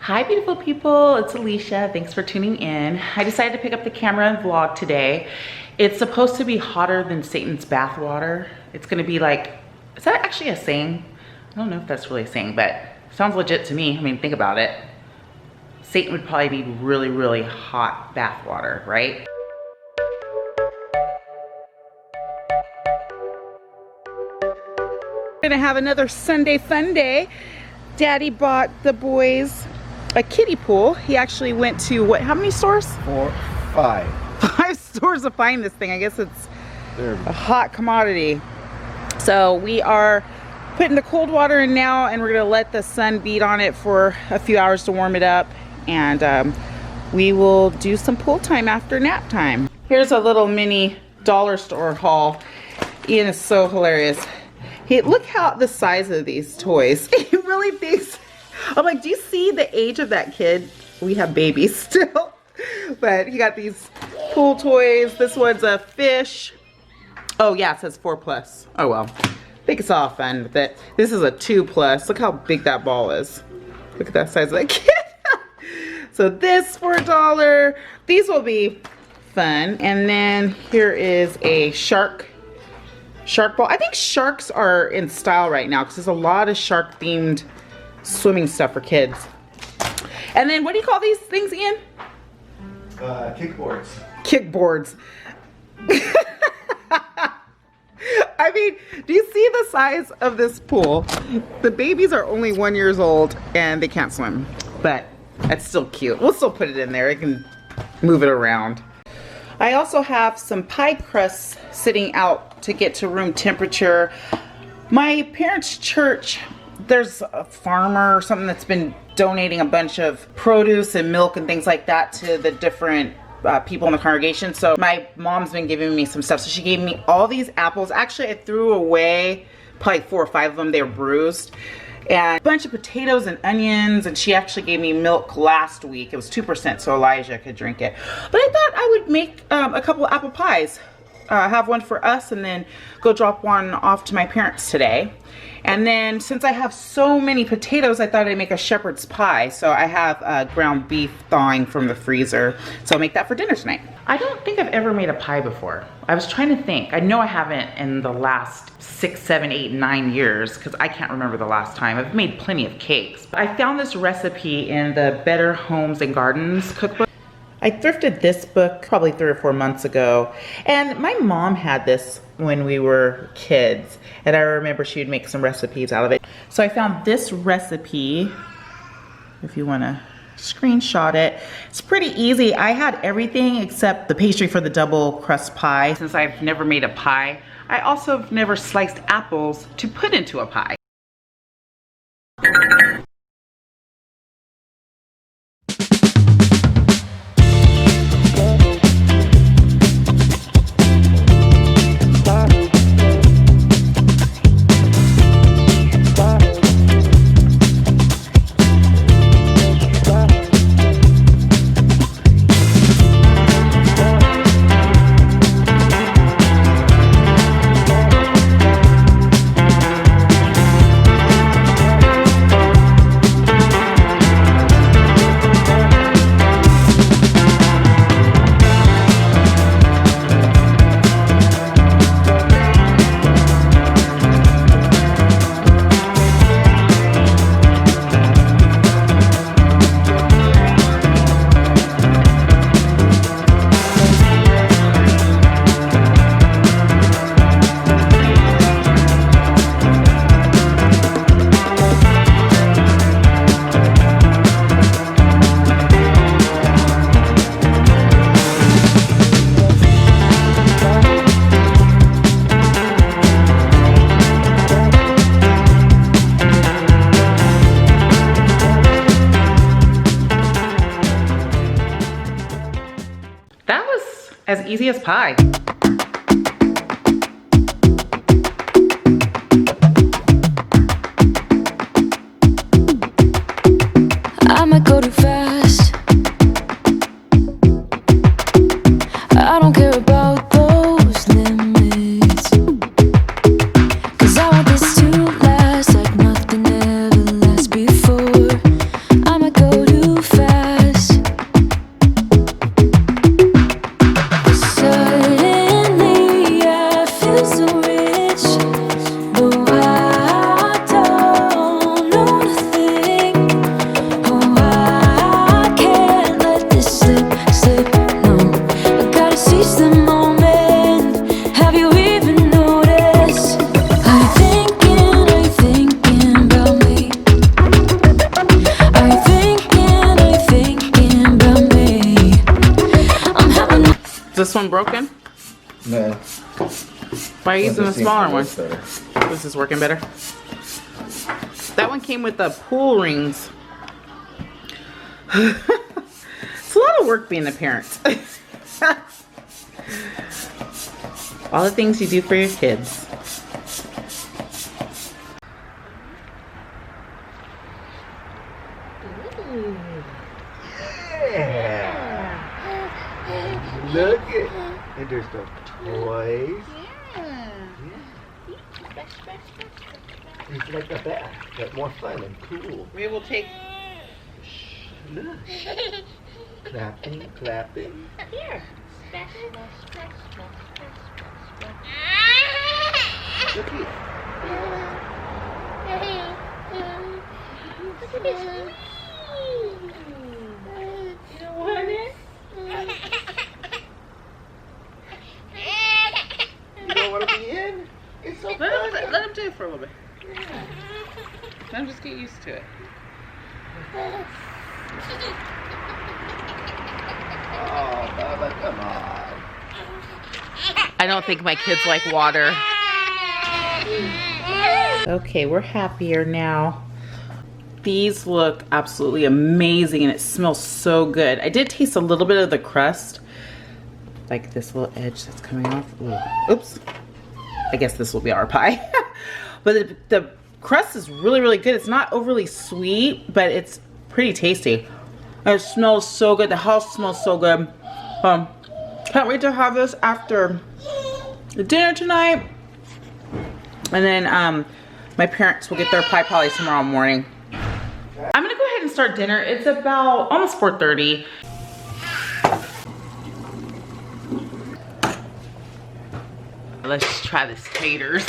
Hi beautiful people, it's Alicia. Thanks for tuning in. I decided to pick up the camera and vlog today. It's supposed to be hotter than Satan's bathwater. It's gonna be like, is that actually a saying? I don't know if that's really a saying, but it sounds legit to me. I mean, think about it. Satan would probably need really, really hot bathwater, right? We're gonna have another Sunday Funday. Daddy bought the boys a kiddie pool. He actually went to what, how many stores? 5 stores to find this thing. I guess it's a hot commodity. So we are putting the cold water in now, and we're gonna let the sun beat on it for a few hours to warm it up, and we will do some pool time after nap time. Here's a little mini dollar store haul. Ian is so hilarious. Hey, look how the size of these toys. He really thinks, I'm like, do you see the age of that kid? We have babies still. But he got these pool toys. This one's a fish. Oh yeah, it says 4+. Oh well. I think it's all fun with it. This is a 2+. Look how big that ball is. Look at that size of that kid. So this for $1. These will be fun. And then here is a shark ball. I think sharks are in style right now because there's a lot of shark themed swimming stuff for kids. And then what do you call these things, Ian? Kickboards. Kickboards. I mean, do you see the size of this pool? The babies are only 1 year old and they can't swim, but that's still cute. We'll still put it in there. I can move it around. I also have some pie crusts sitting out to get to room temperature. My parents' church, there's a farmer or something that's been donating a bunch of produce and milk and things like that to the different people in the congregation. So my mom's been giving me some stuff. So she gave me all these apples. Actually, I threw away probably 4 or 5 of them. They were bruised. And a bunch of potatoes and onions, and she actually gave me milk last week. It was 2%, so Elijah could drink it. But I thought I would make a couple of apple pies. Have one for us and then go drop one off to my parents today. And then since I have so many potatoes, I thought I'd make a shepherd's pie. So I have ground beef thawing from the freezer. So I'll make that for dinner tonight. I don't think I've ever made a pie before. I was trying to think. I know I haven't in the last 6, 7, 8, 9 years because I can't remember the last time. I've made plenty of cakes. But I found this recipe in the Better Homes and Gardens cookbook. I thrifted this book probably 3 or 4 months ago, and my mom had this when we were kids, and I remember she would make some recipes out of it. So I found this recipe, if you want to screenshot it. It's pretty easy. I had everything except the pastry for the double crust pie. Since I've never made a pie, I also have never sliced apples to put into a pie. As easy as pie. I might go too fast. I don't care about those limits, 'cause I want this to last like nothing ever lasts before. I might go too Is this one broken? No. Why are you using the smaller one? Better. This is working better. That one came with the pool rings. It's a lot of work being a parent. All the things you do for your kids. Yeah. Look at. And there's the toys. It's like a bath, but more fun and cool. We will take. Look. Clapping, clapping. Here. Splash, splash, splash, splash, splash, splash. Look here. Look at this. You don't want it? You don't want to be in? It's so fun. Let him do it for a little bit. Let him just get used to it. Oh, Bubba, come on. I don't think my kids like water. Okay, we're happier now. These look absolutely amazing and it smells so good. I did taste a little bit of the crust. Like this little edge that's coming off. Ooh. Oops. I guess this will be our pie. But the crust is really, really good. It's not overly sweet, but it's pretty tasty. And it smells so good. The house smells so good. Can't wait to have this after the dinner tonight. And then my parents will get their Pie-a-Palooza tomorrow morning. I'm gonna go ahead and start dinner. It's about almost 4:30. Let's try this taters.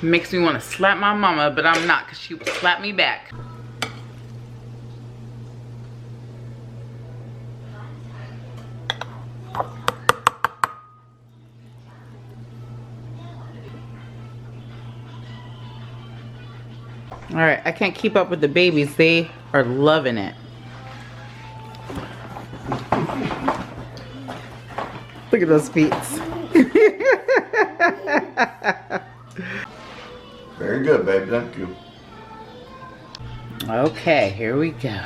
Makes me want to slap my mama, but I'm not because she will slap me back. All right, I can't keep up with the babies. They are loving it. Look at those feet. Very good, babe. Thank you. Okay, here we go.